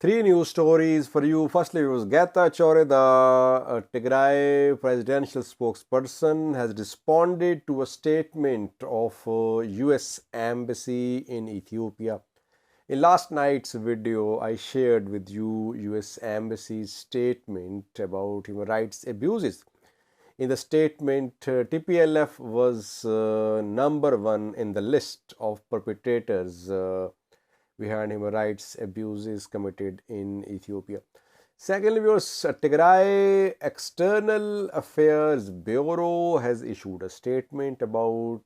Three news stories for you. Firstly, it was Getachew Reda, a Tigray presidential spokesperson, has responded to a statement of US Embassy in Ethiopia. In last night's video, I shared with you US Embassy's statement about human rights abuses. In the statement, TPLF was number one in the list of perpetrators behind human rights abuses committed in Ethiopia. Secondly, Tigray External Affairs Bureau has issued a statement about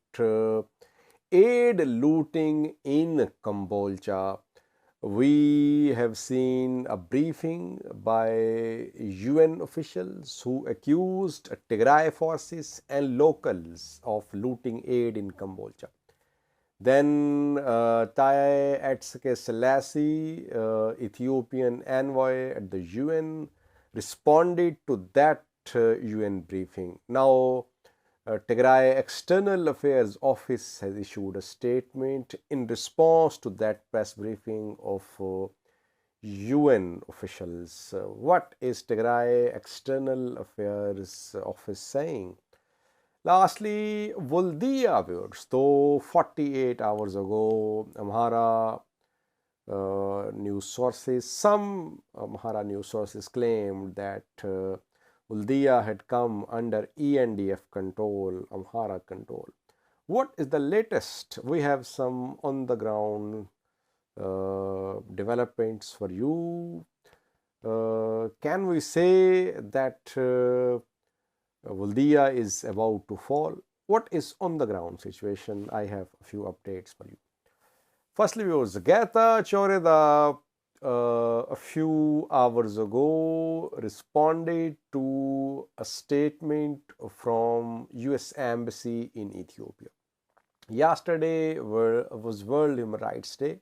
aid looting in Cambodia. We have seen a briefing by UN officials who accused Tigray forces and locals of looting aid in Cambodia. Then Tigray Selassie, Ethiopian envoy at the UN, responded to that UN briefing. Now, Tigray External Affairs Office has issued a statement in response to that press briefing of UN officials. What is Tigray External Affairs Office saying? Lastly, Voldia viewers, though 48 hours ago, some Amhara news sources claimed that Woldia had come under ENDF control, Amhara control. What is the latest? We have some on the ground developments for you. Can we say that Voldeya is about to fall? What is on the ground situation? I have a few updates for you. Firstly, viewers, Getachew Reda a few hours ago responded to a statement from US Embassy in Ethiopia. Yesterday was World Human Rights Day,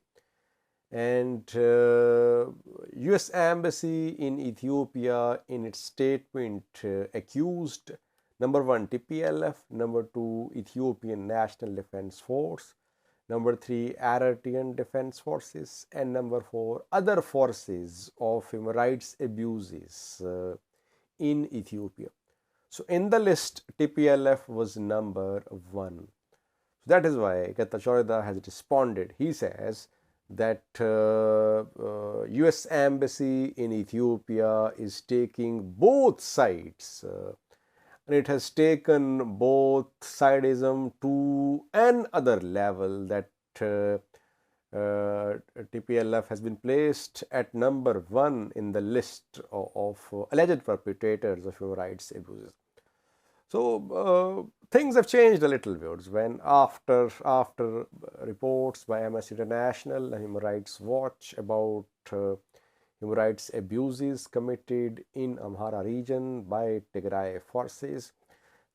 and US Embassy in Ethiopia in its statement accused number one TPLF, number two Ethiopian National Defense Force, number three Eritrean Defense Forces, and number four other forces of human rights abuses in Ethiopia. So in the list, TPLF was number one. So that is why Getachew Reda has responded. He says that US Embassy in Ethiopia is taking both sides, and it has taken both sidism to another level, that TPLF has been placed at number one in the list of alleged perpetrators of human rights abuses. So things have changed a little, viewers, when after reports by Amnesty International and Human Rights Watch about human rights abuses committed in Amhara region by Tigray forces,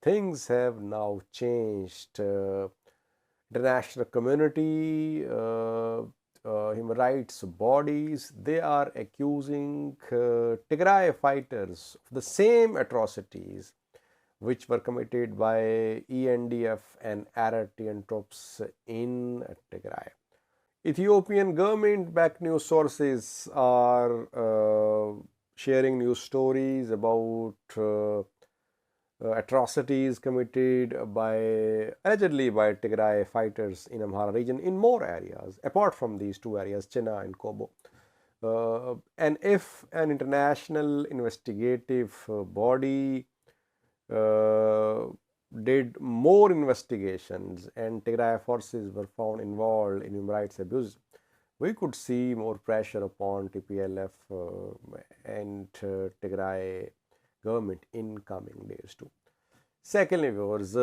things have now changed. International community, human rights bodies, they are accusing Tigray fighters of the same atrocities which were committed by ENDF and Eritrean troops in Tigray. Ethiopian government-backed news sources are sharing news stories about atrocities committed allegedly by Tigray fighters in Amhara region in more areas, apart from these two areas, Chena and Kobo. And if an international investigative body did more investigations and Tigray forces were found involved in human rights abuse, we could see more pressure upon TPLF and Tigray government in coming days too. Secondly, viewers,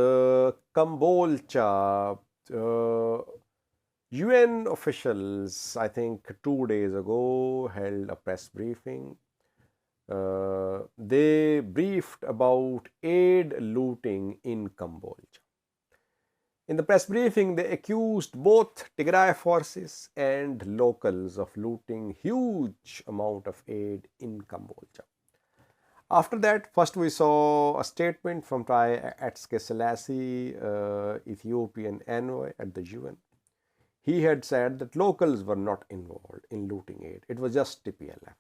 Cambodia, UN officials, I think 2 days ago, held a press briefing. They briefed about aid looting in Cambodia. In the press briefing, they accused both Tigray forces and locals of looting huge amount of aid in Cambodia. After that, first we saw a statement from Tigray Selassie, Ethiopian envoy at the UN. he had said that locals were not involved in looting aid. It was just TPLF.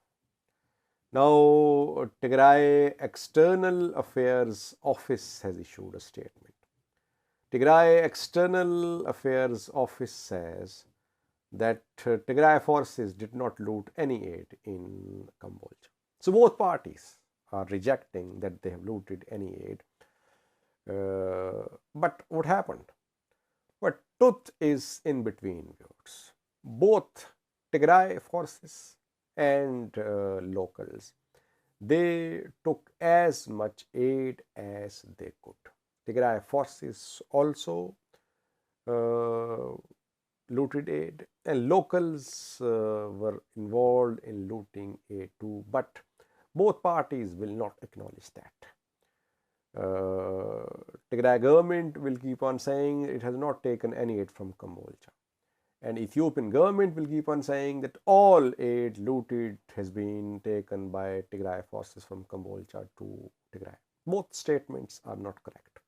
Now, Tigray External Affairs Office has issued a statement. Tigray External Affairs Office says that Tigray forces did not loot any aid in Cambodia. So both parties are rejecting that they have looted any aid. But what happened? But truth is in between words. Both Tigray forces and locals, they took as much aid as they could. Tigray forces also looted aid, and locals were involved in looting aid too, but both parties will not acknowledge that. Tigray government will keep on saying it has not taken any aid from Cambodia, and Ethiopian government will keep on saying that all aid looted has been taken by Tigray forces from Cambodia to Tigray. Both statements are not correct.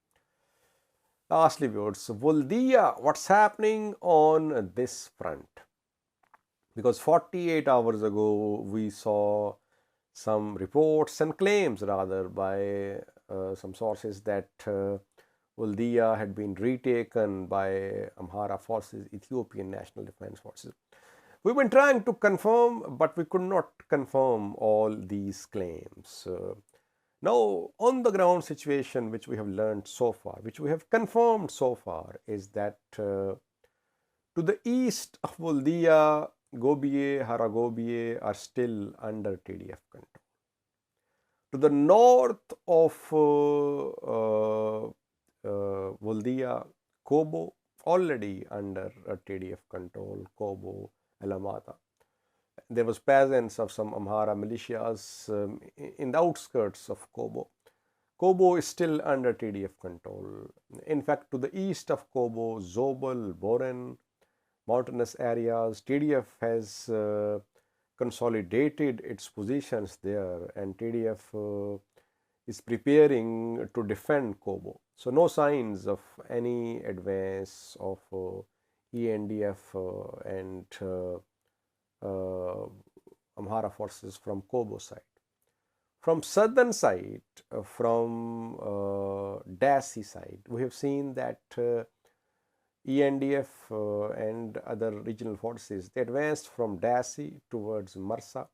Lastly, viewers, Voldeya, what's happening on this front? Because 48 hours ago, we saw some reports and claims rather by some sources that Woldia had been retaken by Amhara forces, Ethiopian National Defense Forces. We've been trying to confirm, but we could not confirm all these claims. Now, on the ground situation which we have learned so far, which we have confirmed so far, is that to the east of Woldia, Gobiye, Haragobiye are still under TDF control. To the north of Woldia, Kobo, already under TDF control, Kobo, Alamata. There was presence of some Amhara militias in the outskirts of Kobo. Kobo is still under TDF control. In fact, to the east of Kobo, Zobel, Boren, mountainous areas, TDF has consolidated its positions there, and TDF is preparing to defend Kobo. So no signs of any advance of ENDF and Amhara forces from Kobo side. From southern side, from Dasi side, we have seen that ENDF and other regional forces, they advanced from Dasi towards Marsa.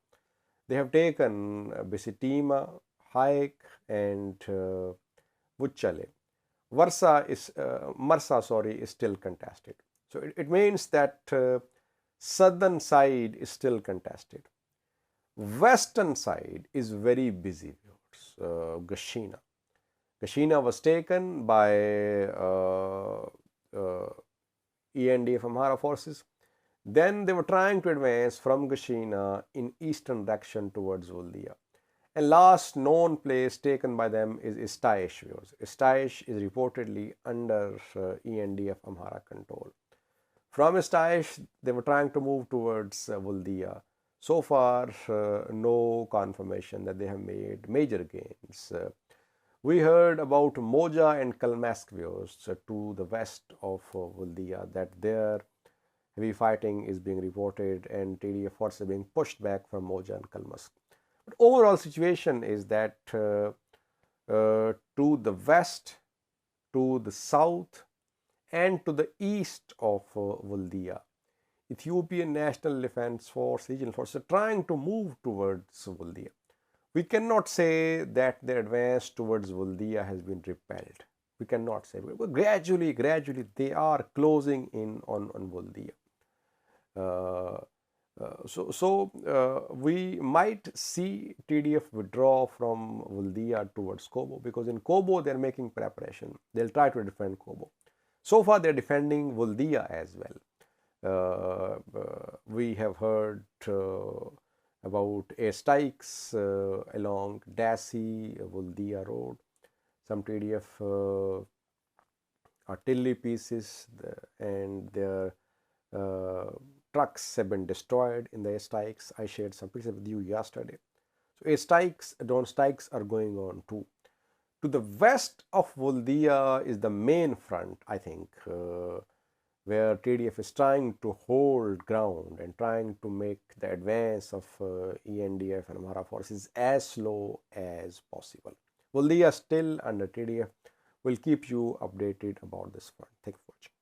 They have taken Bisitima, Haik and Vuchale. Marsa is still contested. So it means that southern side is still contested. Western side is very busy. Gashina. Gashina was taken by ENDF Amhara forces. Then they were trying to advance from Gashina in eastern direction towards Woldia. And last known place taken by them is Istaish. Istaish is reportedly under ENDF Amhara control. From Istaish, they were trying to move towards Voldeya. So far, no confirmation that they have made major gains. We heard about Moja and Kalmask to the west of Voldeya, that their heavy fighting is being reported and TDF forces are being pushed back from Moja and Kalmask. But overall situation is that to the west, to the south, and to the east of Voldeya, Ethiopian National Defense Force, regional forces are trying to move towards Voldeya. We cannot say that their advance towards Voldeya has been repelled. We cannot say. But gradually, they are closing in on Voldeya. We might see TDF withdraw from Voldeya towards Kobo, because in Kobo they are making preparation. They'll try to defend Kobo. So far, they're defending Voldeya as well. We have heard about airstrikes along Dasi Voldeya road. Some TDF artillery pieces and their trucks have been destroyed in the airstrikes. I shared some pictures with you yesterday. So airstrikes, drone strikes are going on too. To the west of Voldeya is the main front, I think, where TDF is trying to hold ground and trying to make the advance of ENDF and Amhara forces as slow as possible. Voldeya still under TDF. Will keep you updated about this front. Thank you for watching.